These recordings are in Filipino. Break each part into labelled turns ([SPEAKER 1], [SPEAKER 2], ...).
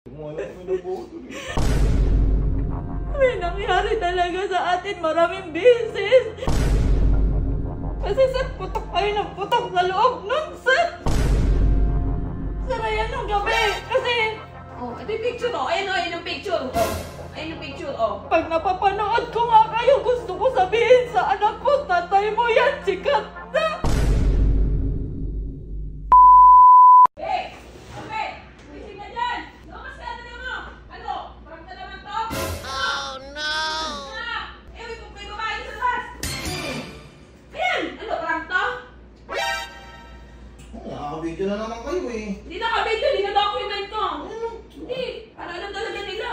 [SPEAKER 1] May nangyari talaga sa atin maraming beses. Kasi sir, putok kayo ng putok sa loob nun, sir. Sir, ayan ang gabi. Kasi...
[SPEAKER 2] Oh, ito yung picture, oh. Ayan, oh. Ayan yung picture, oh. Ayan yung picture, oh.
[SPEAKER 1] Pag napapanood ko nga kayo, gusto ko sabihin sa anak ko, tatay mo yan, sikat na.
[SPEAKER 2] Hey! Okay! Wising ka dyan! Lumas ka na mo! Ano? Parang ka naman to? Oh, no! Eh, may babae sa labas! Ayan! Ano, parang to?
[SPEAKER 3] Nakaka-video na naman kayo eh.
[SPEAKER 2] Hindi nakabidyo, hindi na-document to. Hindi, para alam talaga nila.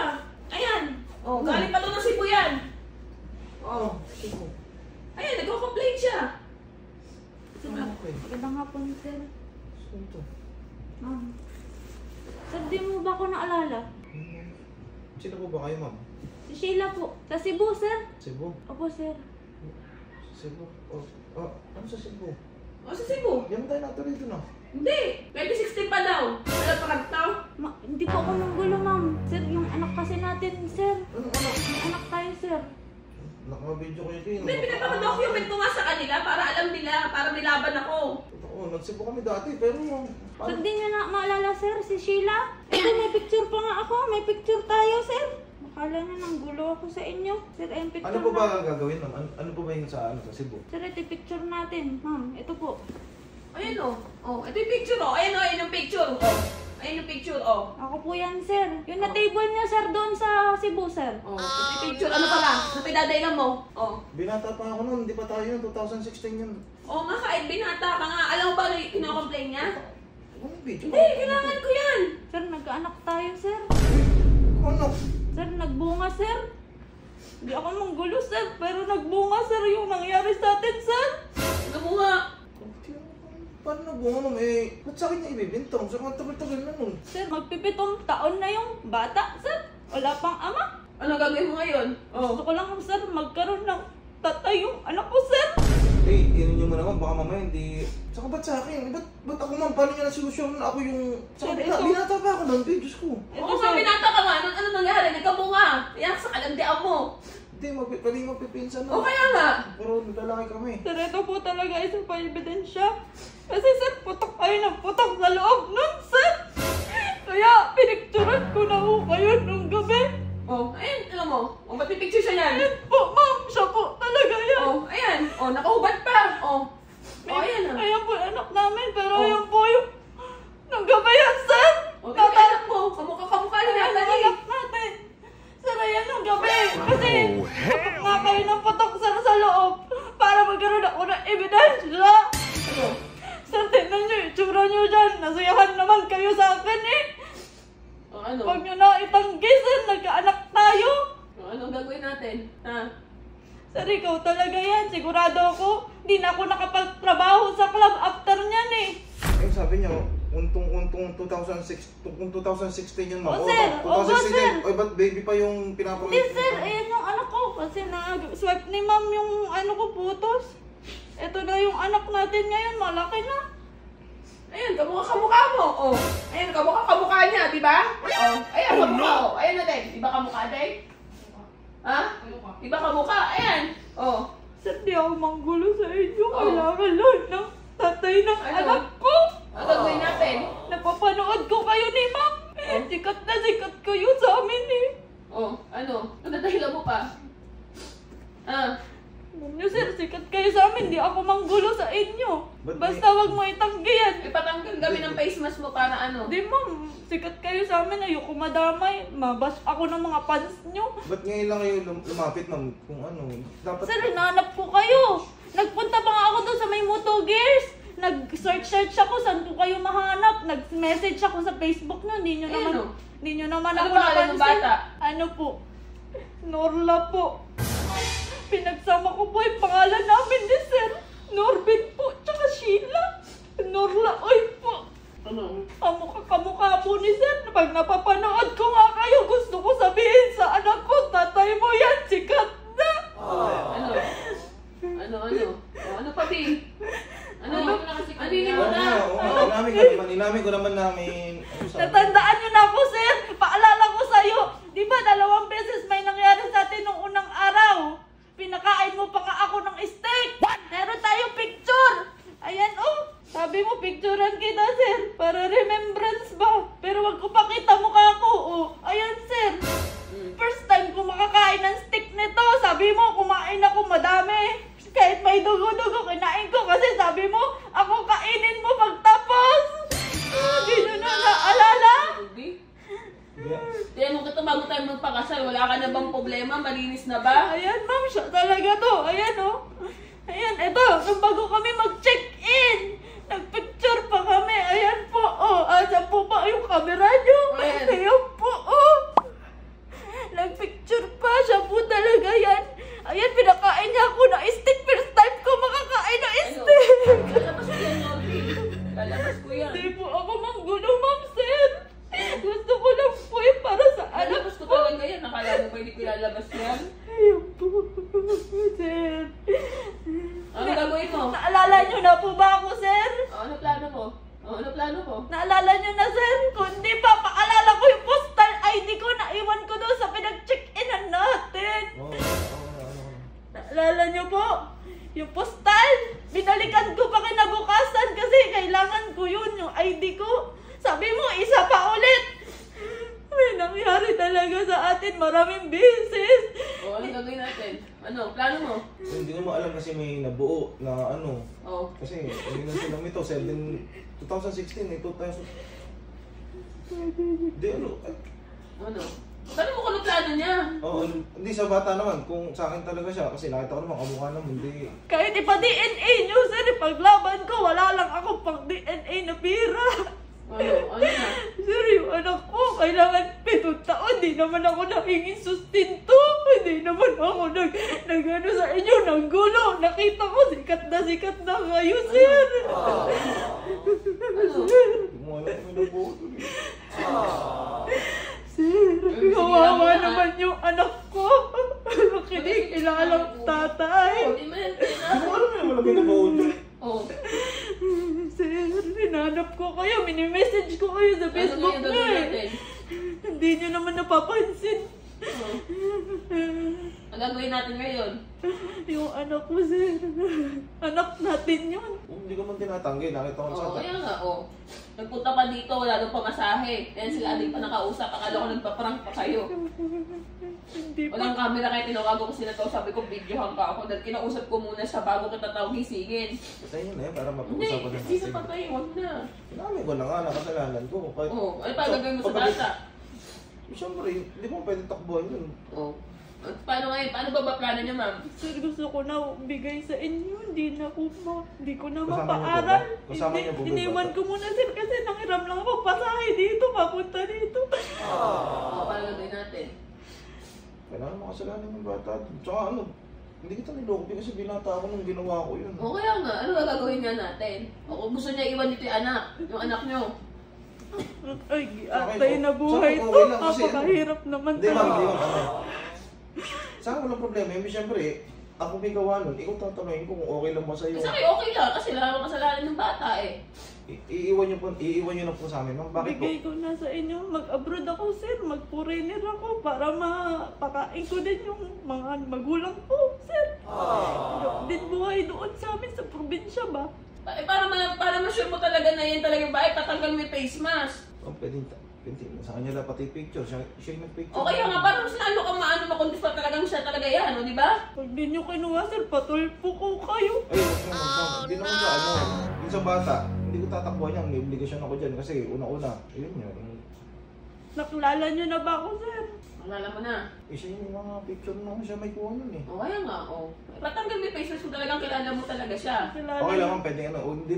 [SPEAKER 2] Ayan! Oh, galing pa to ng Cebu yan.
[SPEAKER 3] Oo, Cebu.
[SPEAKER 2] Ayan, nagko-complain siya.
[SPEAKER 1] Magandang hapon, sir.
[SPEAKER 3] Saan to?
[SPEAKER 1] Sir, di mo ba ako naalala?
[SPEAKER 3] Sino po ba kayo, ma'am?
[SPEAKER 1] Si Sheila po. Sa Cebu, sir.
[SPEAKER 3] Cebu?
[SPEAKER 1] Opo, sir.
[SPEAKER 3] Cebu? Ano sa Cebu?
[SPEAKER 2] Oh, sa Cebu.
[SPEAKER 3] Yan tayo natuloy doon ah.
[SPEAKER 2] Hindi, 2016 pa daw. Wala pa kagtaw.
[SPEAKER 1] Hindi po ako nanggulo, ma'am. Sir, yung anak kasi natin, sir.
[SPEAKER 3] Ano anak?
[SPEAKER 1] May anak tayo, sir.
[SPEAKER 3] Naka-video ko yun.
[SPEAKER 2] May pinapaka-document ko nga sa kanila para alam nila, para may laban ako.
[SPEAKER 3] Totoo, nag-Cebu kami dati pero...
[SPEAKER 1] Sir, di nyo na maalala, sir, si Sheila? Ito, may picture pa nga ako. May picture tayo, sir. Akala na nanggulo ako sa inyo. Sir, ayun picture
[SPEAKER 3] Ano po ba
[SPEAKER 1] na.
[SPEAKER 3] gagawin, ma'am? Ano po ba yung sa Cebu?
[SPEAKER 1] Sir, ito yung picture natin, ma'am. Ito po.
[SPEAKER 2] Ayan o. Oh, ito yung picture o. Ayan o, ayan yung picture. Oh. Ayan yung picture o.
[SPEAKER 1] Ako po yan, sir. Yung na-table niya, sir, doon sa Cebu, sir.
[SPEAKER 2] Oh, ito yung picture. Ano pala? Sa pinadailan mo? Oh.
[SPEAKER 3] Binata pa ako noon, hindi pa tayo yun. 2016 yun.
[SPEAKER 2] Oo nga, kahit binata ka nga. Alam mo ba ano yung kinocomplain niya?
[SPEAKER 3] Ano yung video?
[SPEAKER 2] Hindi, kailangan ko yan.
[SPEAKER 1] Sir, nagkaanak tayo, sir.
[SPEAKER 3] Ano?
[SPEAKER 1] Sir, nagbunga, sir. Hindi ako manggulo, sir. Pero nagbunga, sir, yung nangyari sa atin, sir.
[SPEAKER 2] Ano mo nga?
[SPEAKER 3] Paano nabunga, ma'am? Eh, ba't sa akin niya ibibintang? Sa mga tagal-tagal na nun.
[SPEAKER 1] Sir, magpipitong taon na yung bata, sir. Wala pang ama.
[SPEAKER 2] Ano gagawin mo ngayon?
[SPEAKER 1] Gusto ko lang, sir, magkaroon ng tatay yung anak ko, sir.
[SPEAKER 3] Eh, yun nyo mo naman, baka mamaya hindi... Saka ba't sa akin? Ba't ako, ma'am? Paano niya nasolusyon? Ako yung... Saka
[SPEAKER 1] Sir, ito-
[SPEAKER 3] binata pa ako nun, Diyos ko.
[SPEAKER 2] Oo nga, binata ka nga. Ano nangyari? Nagkabunga. Iyak sa kalandian mo.
[SPEAKER 3] Hindi, pwede magpipinsan na.
[SPEAKER 2] O kaya nga.
[SPEAKER 3] Pero lalaki kami.
[SPEAKER 1] Sir, ito po talaga isa pa ebidensya. Kasi, sir, putok kayo ng putok sa loob nun, sir. Kaya, pinicturan ko na ho kayo nung gabi.
[SPEAKER 2] Oh, ayan, alam mo. Oh, ba't may picture siya yan?
[SPEAKER 1] Ayan po, ma'am. Siya po talaga yan.
[SPEAKER 2] Oh, ayan. Oh, nakahubad pa. Oh. Oh, ayan ah.
[SPEAKER 1] Ayan po yung anak namin, pero
[SPEAKER 2] Oh.
[SPEAKER 1] ayan po yung... Nung gabi yan, sir.
[SPEAKER 2] Oh, tingnan mo anak mo. Kamukha na
[SPEAKER 1] Ayan
[SPEAKER 2] yan.
[SPEAKER 1] ang
[SPEAKER 2] Dali.
[SPEAKER 1] anak natin. Sir, ayan ang gabi. Kasi, putok nga kayo ng putok, sir, sa loob. Para magkaroon ako ng ebidensya.
[SPEAKER 2] Ano?
[SPEAKER 1] Sir, tingnan nyo yung itsura nyo dyan. Nasuyahan naman kayo sa akin eh.
[SPEAKER 2] Oh, ano?
[SPEAKER 1] Huwag nyo na itanggi, sir. Nagkaanak tayo.
[SPEAKER 2] Oh, anong gagawin natin? Ha?
[SPEAKER 1] Sir, ikaw talaga yan. Sigurado ako. Hindi na ako nakapagtrabaho sa club after nyan eh.
[SPEAKER 3] Eh, sabi niya, untong 2016 yun, ma'am.
[SPEAKER 1] Oh, sir. Opo, sir.
[SPEAKER 3] Oy, ba't baby pa yung pinapamit?
[SPEAKER 1] Hindi, sir. Ayan yung anak ko. Kasi na-swipe ni ma'am yung ano ko, putos. Ito na yung anak natin ngayon. Malaki na.
[SPEAKER 2] Ayan, kamukha mo. Oh. Ayan, kamukha niya, di ba? Oh. Ayan, kamukha. Oh. Ayan na din. Di ba kamukha din? Ha? Di ba kamukha? Ayan. Oh.
[SPEAKER 1] Sir, di ako manggulo sa inyo. Kailangan lang ng tatay ng
[SPEAKER 2] Ano?
[SPEAKER 1] anak ko.
[SPEAKER 2] Ang gagawin natin?
[SPEAKER 1] Napapanood ko kayo ni ma'am. Sikat na sikat kayo sa amin eh.
[SPEAKER 2] Oh, ano? Nagdadahilan mo pa? Ah.
[SPEAKER 1] Alam nyo, sir, sikat kayo sa amin. Di ako manggulo sa inyo.
[SPEAKER 3] Ba't
[SPEAKER 1] Basta wag mo itanggi yan.
[SPEAKER 2] Ipatanggal kami ng face mask mo para ano?
[SPEAKER 1] Di ma'am, sikat kayo sa amin. Ayoko madamay. Mabash ako ng mga fans nyo.
[SPEAKER 3] Ba't ngayon lang kayo lumapit, ma'am? Kung ano, dapat...
[SPEAKER 1] Sir, hinahanap ko kayo. Nagpunta pa nga ako doon sa may Moto Gears. Nag-search ako saan ko kayo mahanap. Nag-message ako sa Facebook nyo. Hindi nyo naman,
[SPEAKER 2] Ano?
[SPEAKER 1] hindi nyo naman
[SPEAKER 2] Ano
[SPEAKER 1] ako
[SPEAKER 2] ba alam ng
[SPEAKER 1] napansin.
[SPEAKER 2] bata?
[SPEAKER 1] Ano po? Norla po. Pinagsama ko po yung pangalan namin ni Sir. Norbin po, tsaka Sheila. Norla, oy po.
[SPEAKER 2] Ano?
[SPEAKER 1] Kamukha po ni Sir. Pag napapanood ko nga kayo, gusto ko sabihin sa anak ko, tatay mo yan, sikat na.
[SPEAKER 2] Ano? Ano? Oh, ano pa, Bi? Ano? Aminin mo na.
[SPEAKER 3] Inamin ko naman namin.
[SPEAKER 1] Natandaan nyo na po, Sir. Paalam
[SPEAKER 3] Yeah.
[SPEAKER 2] Tiyan mo kita bago tayo magpakasal, wala ka na bang problema? Malinis na ba?
[SPEAKER 1] Ayan, ma'am, siya talaga to. Ayan, oh. Ayan, eto, nung bago kami mag-check-in, nagpicture pa kami. Ayan po, oh. Asan po pa yung camera nyo?
[SPEAKER 2] Ayan.
[SPEAKER 1] Ayan po, oh. Nagpicture pa, siya po talaga yan. Ayan, pinakain niya ako na stick. First time ko makakain na
[SPEAKER 2] Ano?
[SPEAKER 1] stick.
[SPEAKER 2] Lalabas ko yan, Norby. Lalabas ko yan.
[SPEAKER 1] Hindi po ako manggulo, ma'am, sir. Gusto ko lang po yung para sa anak
[SPEAKER 2] Lalabas ko talaga yan. Nakala mo ba hindi ko lalabas yan?
[SPEAKER 1] Ayun po, sir.
[SPEAKER 2] Ano gagawin mo?
[SPEAKER 1] Naalala niyo na po ba ako, sir?
[SPEAKER 2] Ano plano mo? Ano plano mo?
[SPEAKER 1] Naalala niyo na, sir? Kung di pa, paalala ko yung postal ID ko na iwan ko doon sa pinag-check-inan natin.
[SPEAKER 3] Oo,
[SPEAKER 1] Naalala niyo po? Yung postal, binalikan ko pa kinabukasan kasi kailangan ko yun, yung ID ko. Sabi mo, isa pa ulit. May nangyari talaga sa atin maraming beses.
[SPEAKER 2] O, ano gagawin natin? Ano? Plano mo?
[SPEAKER 3] Hindi ko alam kasi may nabuo na ano.
[SPEAKER 2] O.
[SPEAKER 3] Kasi hindi na sila ito, 2016, eh, 2000. Hindi, ano.
[SPEAKER 2] Ano? Paano mo kung plano niya?
[SPEAKER 3] Oo, hindi sa bata naman. Kung sa akin talaga siya, kasi nakita ko naman, kamukha naman, hindi.
[SPEAKER 1] Kahit ipa-DNA nyo, sir, ipaglaban ko, wala lang ako pang DNA na pira.
[SPEAKER 2] Ano? Ano na?
[SPEAKER 1] Sir, yung anak ko, kailangan 7 taon, di naman ako nahingin sustinto. Hindi naman ako nag-ano sa inyo, nanggulo. Nakita ko, sikat na kayo, sir.
[SPEAKER 2] Ano?
[SPEAKER 3] Hindi mo alam kung may nabuo doon eh.
[SPEAKER 1] Sir,
[SPEAKER 2] Sige
[SPEAKER 1] kawawa
[SPEAKER 2] lang,
[SPEAKER 1] naman yung anak ko. Kinikilalang tatay.
[SPEAKER 2] O, di mo yan
[SPEAKER 3] Hindi mo alam naman na may nabuo doon.
[SPEAKER 2] O.
[SPEAKER 1] Sir, hinanap ko kayo, mini-message ko kayo sa Facebook
[SPEAKER 2] Ano
[SPEAKER 1] nyo
[SPEAKER 2] gagawin
[SPEAKER 1] eh.
[SPEAKER 2] natin?
[SPEAKER 1] Hindi nyo naman napapansin.
[SPEAKER 2] O. Ang gagawin natin ngayon?
[SPEAKER 1] Yung anak ko, sir. Anak natin yun.
[SPEAKER 3] Hindi ko man tinatanggi, nakita ko sa
[SPEAKER 2] Oo, kaya nga, o. Nagpunta pa dito, wala nang pamasahe. Kaya sila ating pa nakausap, akala ko nagpa-prank pa kayo.
[SPEAKER 1] Hindi pa.
[SPEAKER 2] Walang camera kaya tinawagan ko sila to, sabi ko videohan ka ako. Dahil kinausap ko muna siya bago kita tawag gisingin.
[SPEAKER 3] Sa inyo na yan, para
[SPEAKER 2] Hindi,
[SPEAKER 3] mapag-usapan na
[SPEAKER 2] hindi
[SPEAKER 3] natin.
[SPEAKER 2] na patay, huwag na.
[SPEAKER 3] Sinabi ko na nga, nakasalanan ko. Kahit,
[SPEAKER 2] Oo, ano pa gagawin mo sa bata?
[SPEAKER 3] Siyempre, hindi mo pwede takbuhan yun.
[SPEAKER 2] Oo. At paano ngayon? Paano ba plano niya, ma'am?
[SPEAKER 1] Sir, gusto ko na bigay sa inyo. Hindi ko na
[SPEAKER 3] Kasama niyo po
[SPEAKER 1] mapaaral.
[SPEAKER 3] ba? Kasama niyo po ba?
[SPEAKER 1] Iniwan ko muna, sir, kasi nangiram lang ako pasahe dito, papunta dito.
[SPEAKER 2] Oo, paano gagawin natin?
[SPEAKER 3] Kailangan makasalanan yung bata. Tsaka ano, hindi kita niloko kasi binata ako nung ginawa ko yun.
[SPEAKER 2] O kaya nga, ano ba gagawin nga natin? O kung gusto niya iwan dito yung anak niyo.
[SPEAKER 1] Ay, atay na buhay
[SPEAKER 3] Saka
[SPEAKER 1] to.
[SPEAKER 3] okay lang kasi
[SPEAKER 1] Napakahirap naman
[SPEAKER 3] Hindi ma'am, hindi
[SPEAKER 1] talaga.
[SPEAKER 3] ma'am. Sa akin walang problema. Yung siyempre, ako may gawa nun. Ikaw tatanungin ko kung okay lang ba sa'yo.
[SPEAKER 2] Sa akin okay lang, kasi wala namang kasalanan ng bata eh.
[SPEAKER 3] Iiwan niyo na po sa amin. Ma'am, bakit po?
[SPEAKER 1] Bigay ko na sa inyo. Mag-abroad ako, sir. Mag-foreigner ako para mapakain ko din yung mga magulang ko, sir. Din buhay doon sa amin sa probinsya ba?
[SPEAKER 2] Para ma-sure mo talaga na yan talagang bahay, tatanggal mo yung face mask.
[SPEAKER 3] Oh, pwede. Sa kanya lang pati picture. Siya yung nag-picture.
[SPEAKER 2] O kaya nga, parang mas lalo kang maano makundis pa talagang siya talaga yan, o di ba?
[SPEAKER 1] Pag di nyo kinuha, sir, patulpo ko kayo.
[SPEAKER 3] Ay, hindi naman sa ano. Yung sa bata, hindi ko tatakbuhan yan. May obligasyon ako dyan kasi una-una. Ayun yun.
[SPEAKER 1] Nakilala nyo na ba ako, sir?
[SPEAKER 2] Alala mo na.
[SPEAKER 3] Siya yung mga picture na siya may kuha nun eh.
[SPEAKER 2] O kaya nga, o. Patanggal mo yung face mask kung talagang kilala mo talaga siya.
[SPEAKER 1] Kilala
[SPEAKER 3] Okay lang
[SPEAKER 1] nyo.
[SPEAKER 3] ma'am, pwede ano. Hindi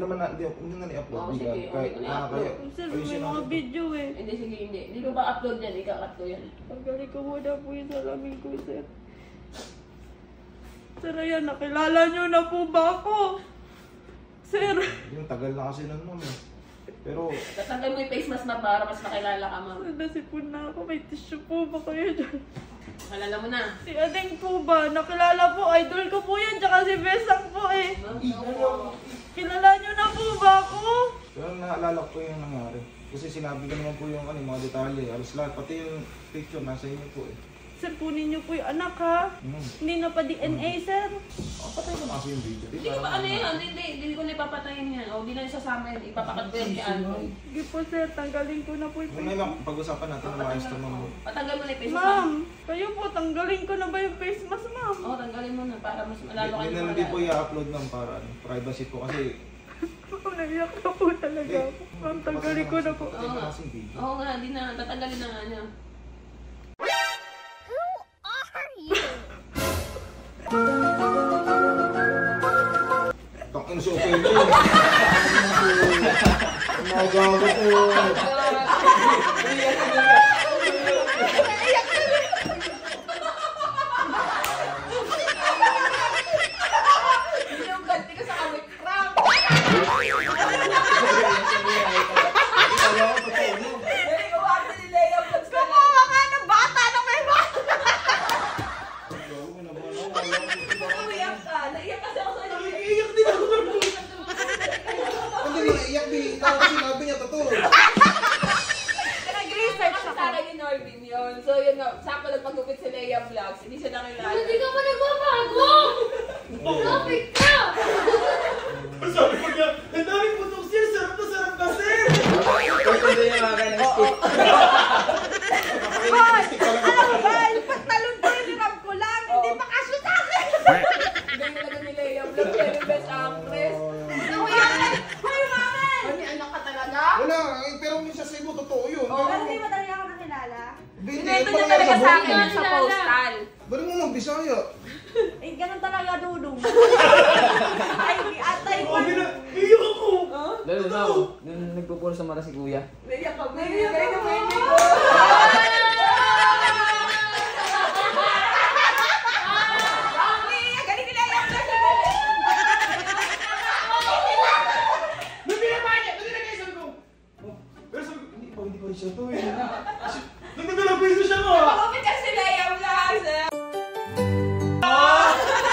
[SPEAKER 3] na ni-upload.
[SPEAKER 2] Oo, sige, okay ko na-upload.
[SPEAKER 1] Sir, may mga video eh.
[SPEAKER 2] Hindi, sige, hindi. Hindi ko ba upload yan, ikakat ko yan.
[SPEAKER 1] Pagaling ko muna po yung salamin ko, sir. Sir, ayan, nakilala nyo na po ba ako? Sir,
[SPEAKER 3] Yung tagal na kasi nun ma'am eh. Pero,
[SPEAKER 2] Tatanggal mo yung face mask na para mas makilala ka, ma'am.
[SPEAKER 1] nasipon na ako. May tissue po ba kayo dyan?
[SPEAKER 2] Alala mo na.
[SPEAKER 1] Si Adeng po ba? Nakilala po, idol ko po yan, tsaka si Besang po eh. Kilala nyo na po ba ako?
[SPEAKER 3] pero naalala ko yung nangyari. Kasi sinabi ko naman po yung ano, mga detalye. Alas lahat, pati yung picture nasa inyo po eh.
[SPEAKER 1] Sir, kunin nyo po yung anak ha. Hindi na pa DNA, sir.
[SPEAKER 3] Patay ko na kasi yung video.
[SPEAKER 2] Hindi ko ba ano yan? Hindi ko na ipapatayin yan. O, hindi na isasama yan. Ipapakat ko yan kay Andoy.
[SPEAKER 1] Sige po, sir. Tanggalin ko na po yung
[SPEAKER 3] Kung may pag-usapan natin ng maayos to ma'am.
[SPEAKER 2] Patanggal mo na yung face mask.
[SPEAKER 1] Ma'am, kayo po, tanggalin ko na ba yung face mask, ma'am?
[SPEAKER 2] Oo, tanggalin mo na para mas malalo kayo
[SPEAKER 3] Hindi na hindi po i-upload ng para ano, privacy po kasi
[SPEAKER 1] Naiyak na po talaga ako. Ma'am, tanggalin ko na po.
[SPEAKER 2] Oo nga, di na. Tatanggalin na nga niya.
[SPEAKER 3] Takin sa okay mo. Magawa ko.
[SPEAKER 2] Yung ganti ko sa kawit cramp. Dali, gawa ni Lea Vlogs ka na.
[SPEAKER 1] Kawawa ka ng bata na may bata!
[SPEAKER 2] Umiyak ka. Naiyak kasi ako sa iyo.
[SPEAKER 3] Iiyak din ako. Hindi na iyak din. Sinabi niya totoo.
[SPEAKER 1] Nag-research
[SPEAKER 2] Sa
[SPEAKER 1] ako.
[SPEAKER 2] akin ni Norvin yun. So yun nga, sakto lang pagkupit si Lea Vlogs. Hindi siya nakilala.
[SPEAKER 4] Hindi ka pa nagbabago! Topic ka!
[SPEAKER 3] Sabi ko niya, ang daming putok siya. Sarap na sarap kasi.
[SPEAKER 1] Hoy! Alam mo ba? Yung pagtalon ko, nirap ko lang. Hindi pa kasyo sa akin.
[SPEAKER 2] Ganyan talaga ni Lea Vlogs. Very best actress.
[SPEAKER 1] Hoy, mami!
[SPEAKER 2] May anak ka talaga?
[SPEAKER 3] Wala, pero minsan sa ibo, totoo yun.
[SPEAKER 1] Pero di mo talaga ako nakilala.
[SPEAKER 2] Binento niya talaga sa akin yun sa postal.
[SPEAKER 3] Balik mo mag-Bisaya.
[SPEAKER 1] Eh, ganun talaga, dudong. Ay, atay ko.
[SPEAKER 3] Iyak ako.
[SPEAKER 5] Lalo na, nung nagpupuro sa mara si kuya.
[SPEAKER 2] Naiyak ka. Naiyak ka.
[SPEAKER 1] Galing nila yan.
[SPEAKER 3] Pero sabi ko, hindi pa rin siya to eh. Nagdadalapiso siya mo.
[SPEAKER 2] Pagkupit kasi si Lea Vlogs.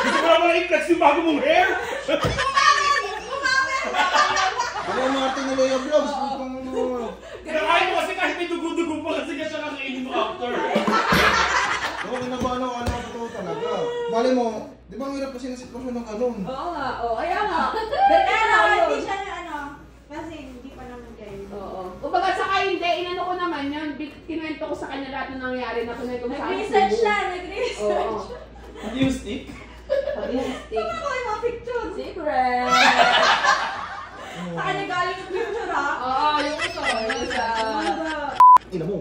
[SPEAKER 3] Gusto ko naman i-flex yung bago mong hair. Ano yung mga tingin Lea Vlogs?
[SPEAKER 6] Kinakain mo kasi kahit may dugo-dugo pa kasi ka siya kakainin mo after.
[SPEAKER 3] Oo, ano totoo talaga. Mali mo, di ba ang hirap kasi na sitwasyon ng ganun?
[SPEAKER 2] Oo nga. Oo, kaya nga.
[SPEAKER 1] Pero hindi siya na ano, kasi hindi pa naman kayo.
[SPEAKER 2] Oo. Kumbaga saka hindi, inano ko naman yun. Kinuwento ko sa kanya lahat ng nangyari na kunay kung saan.
[SPEAKER 1] Nag-research siya,
[SPEAKER 2] Oo.
[SPEAKER 1] nag-research.
[SPEAKER 6] Pati yung stick.
[SPEAKER 2] Pag-stick.
[SPEAKER 1] Ako yung mga picture.
[SPEAKER 2] Secret.
[SPEAKER 1] Sa kanya galing yung picture, ha?
[SPEAKER 2] Oo, yung ito. Yung sa...
[SPEAKER 3] Ina mo.